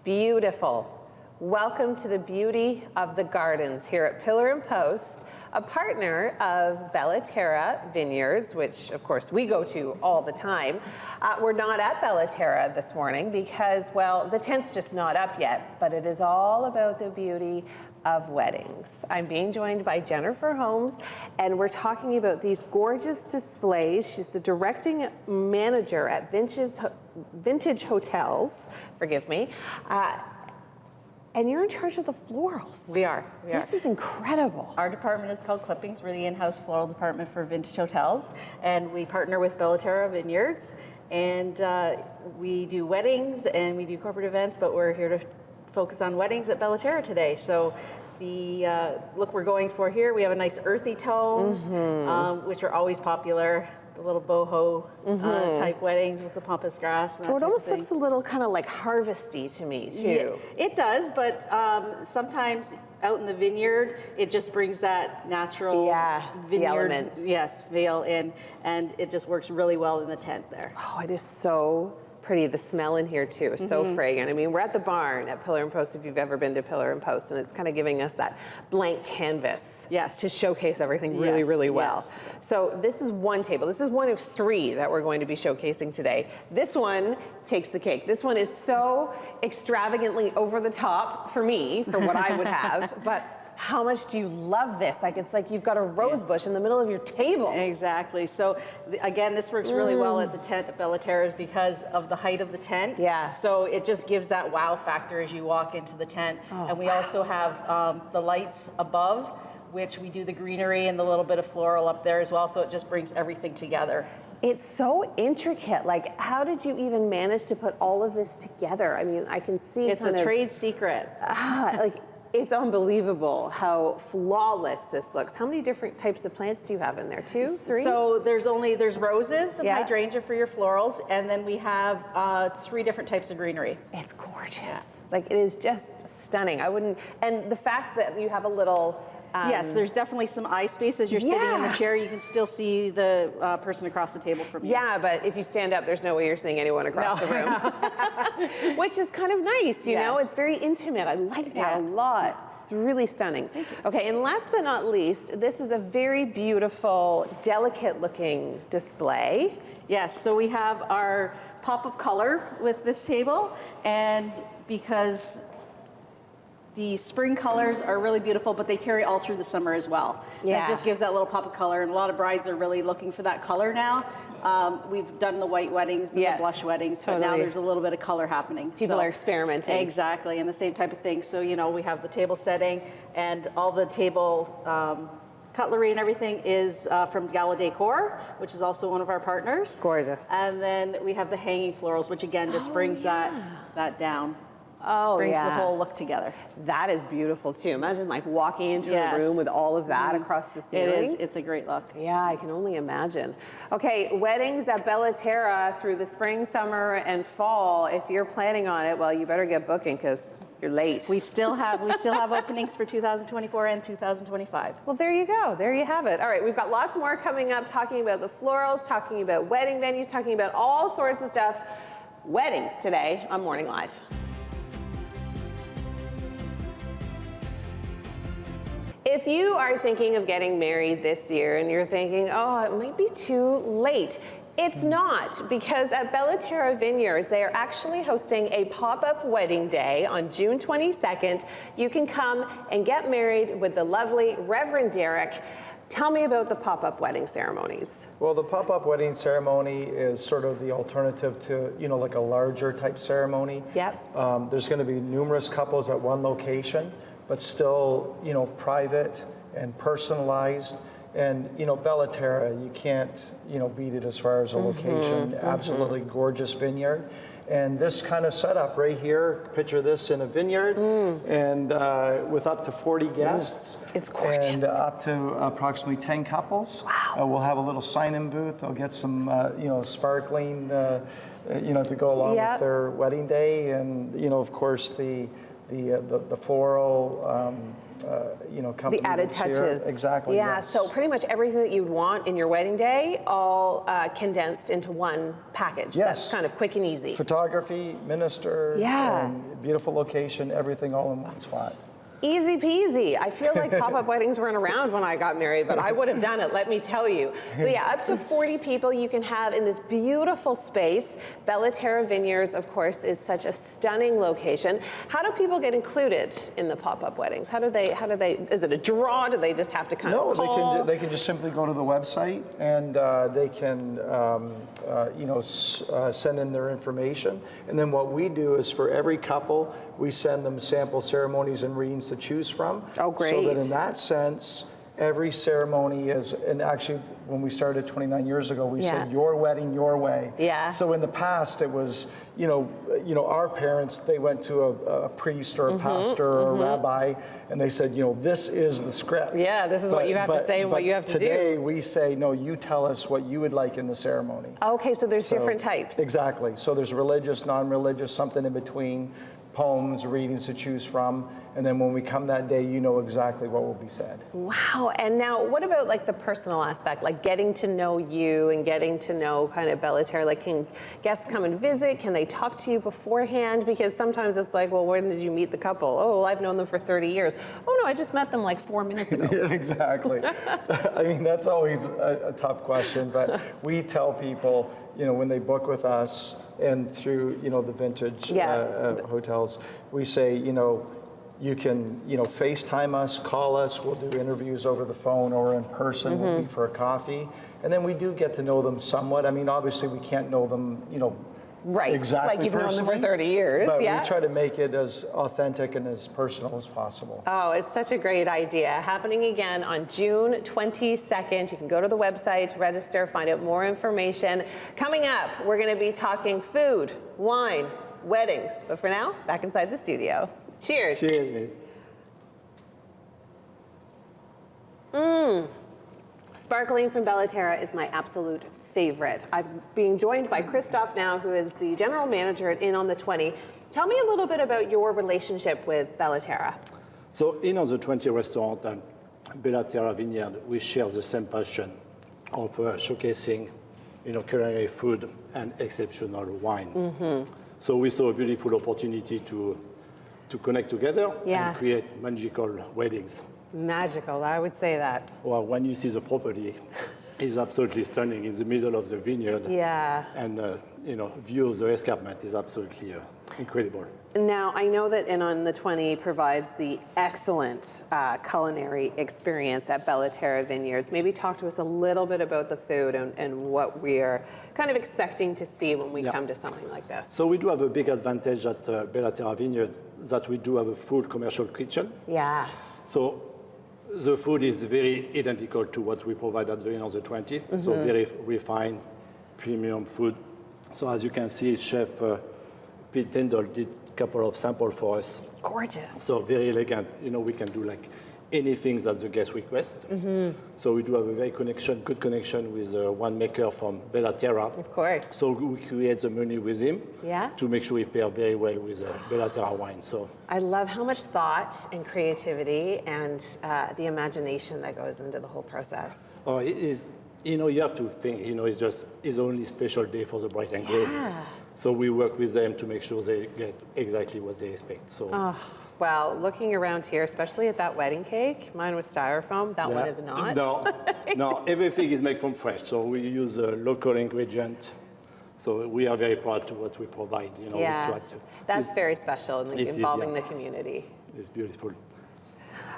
Beautiful. Welcome to the beauty of the gardens here at Pillar and Post, a partner of Terra Vineyards, which of course we go to all the time. We're not at Terra this morning because, well, the tent's just not up yet, but it is all about the beauty of weddings. I'm being joined by Jennifer Holmes, and we're talking about these gorgeous displays. She's the directing manager at Vintage Hotels, forgive me. And you're in charge of the florals. We are. This is incredible. Our department is called Clippings. We're the in-house floral department for Vintage Hotels, and we partner with Terra Vineyards, and we do weddings and we do corporate events, but we're here to focus on weddings at Terra today. So the look we're going for here, we have a nice earthy tones, which are always popular. The little boho type weddings with the pampas grass. And it almost looks a little kind of like harvesty to me too. Yeah, it does, but sometimes out in the vineyard, it just brings that natural vineyard element. Yes, veil in, and it just works really well in the tent there. Oh, it is so pretty. The smell in here too is so fragrant. I mean, we're at the barn at Pillar and Post, if you've ever been to Pillar and Post, and it's kind of giving us that blank canvas to showcase everything really well. Yes. So this is one table. This is one of three that we're going to be showcasing today. This one takes the cake. This one is so extravagantly over the top for me, for what I would have, but how much do you love this? Like, it's like you've got a rose bush in the middle of your table. Exactly. So again, this works really well at the tent at Terra's because of the height of the tent. Yeah. So it just gives that wow factor as you walk into the tent. And we also have the lights above, which we do the greenery and the little bit of floral up there as well. So it just brings everything together. It's so intricate. Like, how did you even manage to put all of this together? I mean, I can see it's a trade secret. Like, it's unbelievable how flawless this looks. How many different types of plants do you have in there? 2, 3? So there's roses and hydrangea for your florals, and then we have 3 different types of greenery. It's gorgeous. Yeah. Like, it is just stunning. I wouldn't, and the fact that you have a little, yes, there's definitely some eye space as you're sitting in the chair. You can still see the person across the table from you. Yeah, but if you stand up, there's no way you're seeing anyone across the room. Which is kind of nice, you know? It's very intimate. I like that a lot. It's really stunning. Okay, and last but not least, this is a very beautiful, delicate-looking display. Yes, so we have our pop of color with this table, and because the spring colors are really beautiful, but they carry all through the summer as well. Yeah. It just gives that little pop of color, and a lot of brides are really looking for that color now. We've done the white weddings and the blush weddings, but now there's a little bit of color happening. People are experimenting. Exactly, and the same type of thing. So, you know, we have the table setting, and all the table cutlery and everything is from Gala Decor, which is also one of our partners. Gorgeous. And then we have the hanging florals, which again just brings that down. Brings the whole look together. That is beautiful too. Imagine like walking into a room with all of that across the ceiling. It is. It's a great look. Yeah, I can only imagine. Okay, weddings at Terra through the spring, summer, and fall. If you're planning on it, well, you better get booking because you're late. We still have openings for 2024 and 2025. Well, there you go. There you have it. All right, we've got lots more coming up, talking about the florals, talking about wedding venues, talking about all sorts of stuff. Weddings today on Morning Live. If you are thinking of getting married this year and you're thinking, oh, it might be too late, it's not, because at Terra Vineyards, they are actually hosting a pop-up wedding day on June 22nd. You can come and get married with the lovely Reverend Derek. Tell me about the pop-up wedding ceremonies. Well, the pop-up wedding ceremony is sort of the alternative to, you know, like a larger type ceremony. Yep. There's going to be numerous couples at one location, but still, you know, private and personalized. And, you know, Terra, you can't, you know, beat it as far as a location. Absolutely gorgeous vineyard. And this kind of setup right here, picture this in a vineyard, and with up to 40 guests. It's gorgeous. And up to approximately 10 couples. Wow. We'll have a little sign-in booth. They'll get some, you know, sparkling, you know, to go along with their wedding day. And, you know, of course, the floral, you know, the added touches. Here. Exactly. Yeah, yes. so pretty much everything that you'd want in your wedding day, all condensed into one package. Yes. That's kind of quick and easy. Photography, minister, and beautiful location, everything all in one spot. Easy peasy. I feel like pop-up weddings weren't around when I got married, but I would have done it, let me tell you. So yeah, up to 40 people you can have in this beautiful space. Terra Vineyards, of course, is such a stunning location. How do people get included in the pop-up weddings? How do they, is it a draw? Do they just have to kind of call? No, they can just simply go to the website and they can, send in their information. And then what we do is for every couple, we send them sample ceremonies and readings to choose from. Oh, great. So that in that sense, every ceremony is, and actually when we started 29 years ago, we said your wedding, your way. Yeah. So in the past it was, our parents, they went to a priest or a pastor or a rabbi and they said, this is the script. Yeah, this is what you have to say and what you have to do. Today we say, no, you tell us what you would like in the ceremony. Okay, so there's different types. Exactly. So there's religious, non-religious, something in between, poems, readings to choose from, and then when we come that day, you know exactly what will be said. Wow, and now what about like the personal aspect, like getting to know you and getting to know kind of Terra? Like can guests come and visit? Can they talk to you beforehand? Because sometimes it's like, well, when did you meet the couple? Oh, well, I've known them for 30 years. Oh no, I just met them like 4 minutes ago. Yeah, exactly. I mean, that's always a tough question, but we tell people, when they book with us and through, the vintage hotels, we say, you can, FaceTime us, call us, we'll do interviews over the phone or in person, we'll meet for a coffee. And then we do get to know them somewhat. I mean, obviously we can't know them, right. exactly like you've known them for personally, 30 years, but yeah. we try to make it as authentic and as personal as possible. Oh, it's such a great idea. Happening again on June 22nd. You can go to the website, register, find out more information. Coming up, we're going to be talking food, wine, weddings. But for now, back inside the studio. Cheers. Cheers, mate. Sparkling from Terra is my absolute favorite. I'm being joined by Christoph now, who is the general manager at Inn on the 20. Tell me a little bit about your relationship with Terra. So Inn on the 20 restaurant and Terra Vineyard, we share the same passion of showcasing, culinary food and exceptional wine. So we saw a beautiful opportunity to connect together and create magical weddings. Magical, I would say that. Well, when you see the property, it's absolutely stunning in the middle of the vineyard. Yeah. And, view of the escarpment is absolutely incredible. Now, I know that Inn on the 20 provides the excellent culinary experience at Terra Vineyards. Maybe talk to us a little bit about the food and what we're kind of expecting to see when we come to something like this. So we do have a big advantage at Terra Vineyard that we do have a full commercial kitchen. Yeah. So the food is very identical to what we provide at the Inn on the 20. So very refined, premium food. So as you can see, Chef Pete Tyndall did a couple of samples for us. Gorgeous. So very elegant. We can do like anything that the guest request. So we do have a very good connection with one maker from Terra. Of course. So we create the menu with him to make sure we pair very well with Terra wine. So I love how much thought and creativity and the imagination that goes into the whole process. Oh, it is. You have to think. It's only a special day for the bride and groom. Yeah. So we work with them to make sure they get exactly what they expect. So. Oh, well, looking around here, especially at that wedding cake, mine was styrofoam. That one is not. No, everything is made from fresh. So we use a local ingredient. So we are very proud to what we provide. That's very special and involving the community. It's beautiful.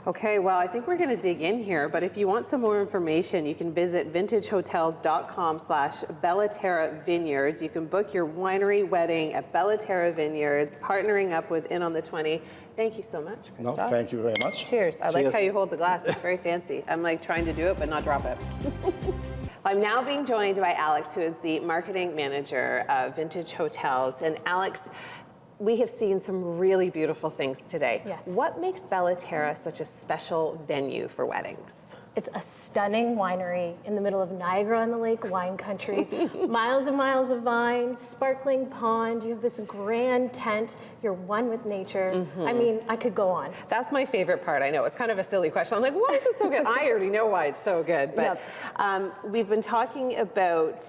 Okay, well, I think we're going to dig in here, but if you want some more information, you can visit vintagehotels.com/Terra Vineyards. You can book your winery wedding at Terra Vineyards, partnering up with Inn on the 20. Thank you so much, Christoph. No, thank you very much. Cheers. I like how you hold the glass. It's very fancy. I'm like trying to do it, but not drop it. I'm now being joined by Alex, who is the marketing manager of Vintage Hotels. And Alex, we have seen some really beautiful things today. Yes. What makes Terra such a special venue for weddings? It's a stunning winery in the middle of Niagara-on-the-Lake wine country. Miles and miles of vines, sparkling pond. You have this grand tent. You're one with nature. I mean, I could go on. That's my favorite part. I know it's kind of a silly question. I'm like, why is it so good? I already know why it's so good. But we've been talking about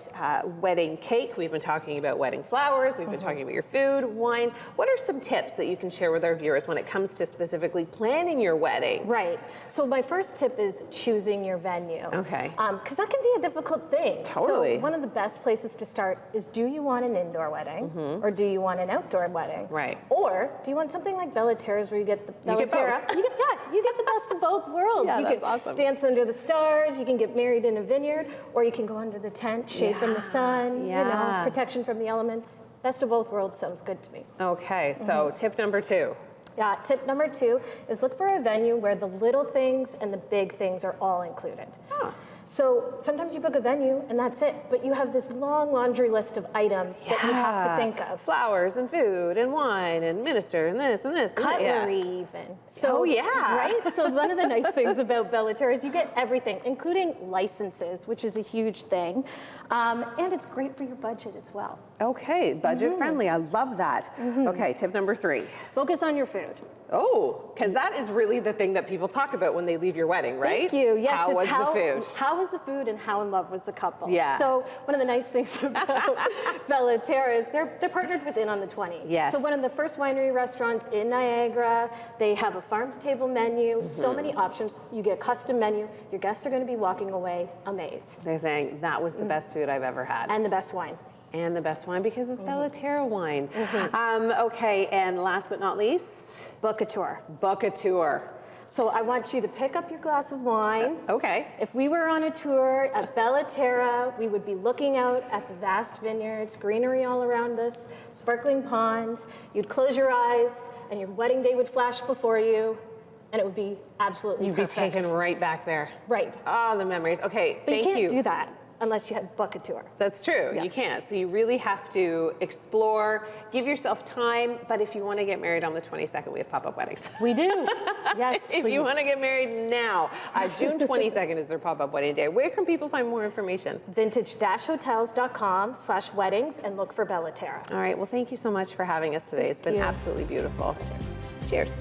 wedding cake. We've been talking about wedding flowers. We've been talking about your food, wine. What are some tips that you can share with our viewers when it comes to specifically planning your wedding? Right. So my first tip is choosing your venue. Okay. Because that can be a difficult thing. Totally. So one of the best places to start is, do you want an indoor wedding or do you want an outdoor wedding? Right. Or do you want something like Bella Terra's where you get the Bella get Terra? both. You get the best of both worlds. Yeah, you that's can awesome. dance under the stars, you can get married in a vineyard, or you can go under the tent, shade from the sun, you know, protection from the elements. Best of both worlds sounds good to me. Okay, so tip number 2. Tip number 2 is look for a venue where the little things and the big things are all included. So sometimes you book a venue and that's it, but you have this long laundry list of items that you have to think of. Flowers and food and wine and minister and this and this. Cutlery even. So, right? So one of the nice things about Bella Terra is you get everything, including licenses, which is a huge thing. And it's great for your budget as well. Okay, budget friendly. I love that. Okay, tip number 3. Focus on your food. Oh, because that is really the thing that people talk about when they leave your wedding, right? Thank you. Yes, how was the food? How was the food and how in love was the couple? Yeah. So one of the nice things about Bella Terra is they're partnered with In on the 20. Yes. So one of the first winery restaurants in Niagara. They have a farm-to-table menu, so many options. You get a custom menu. Your guests are going to be walking away amazed. They're saying that was the best food I've ever had. And the best wine. And the best wine because it's Bella Terra wine. Okay, and last but not least, Book a tour. book a tour. So I want you to pick up your glass of wine. Okay. If we were on a tour at Bella Terra, we would be looking out at the vast vineyards, greenery all around us, sparkling pond. You'd close your eyes and your wedding day would flash before you, and it would be absolutely You'd perfect. be taken right back there. Right. Oh, the memories. Okay, But thank you can't do that unless you had book a tour. That's true. Yeah. You can't. So you really have to explore, give yourself time. But if you want to get married on the 22nd, we have pop-up weddings. We do. Yes, If please. you want to get married now, June 22nd is their pop-up wedding day. Where can people find more information? vintage-hotels.com/weddings and look for Bella Terra. All right. Well, thank you so much for having us today. It's been you. absolutely beautiful. Cheers.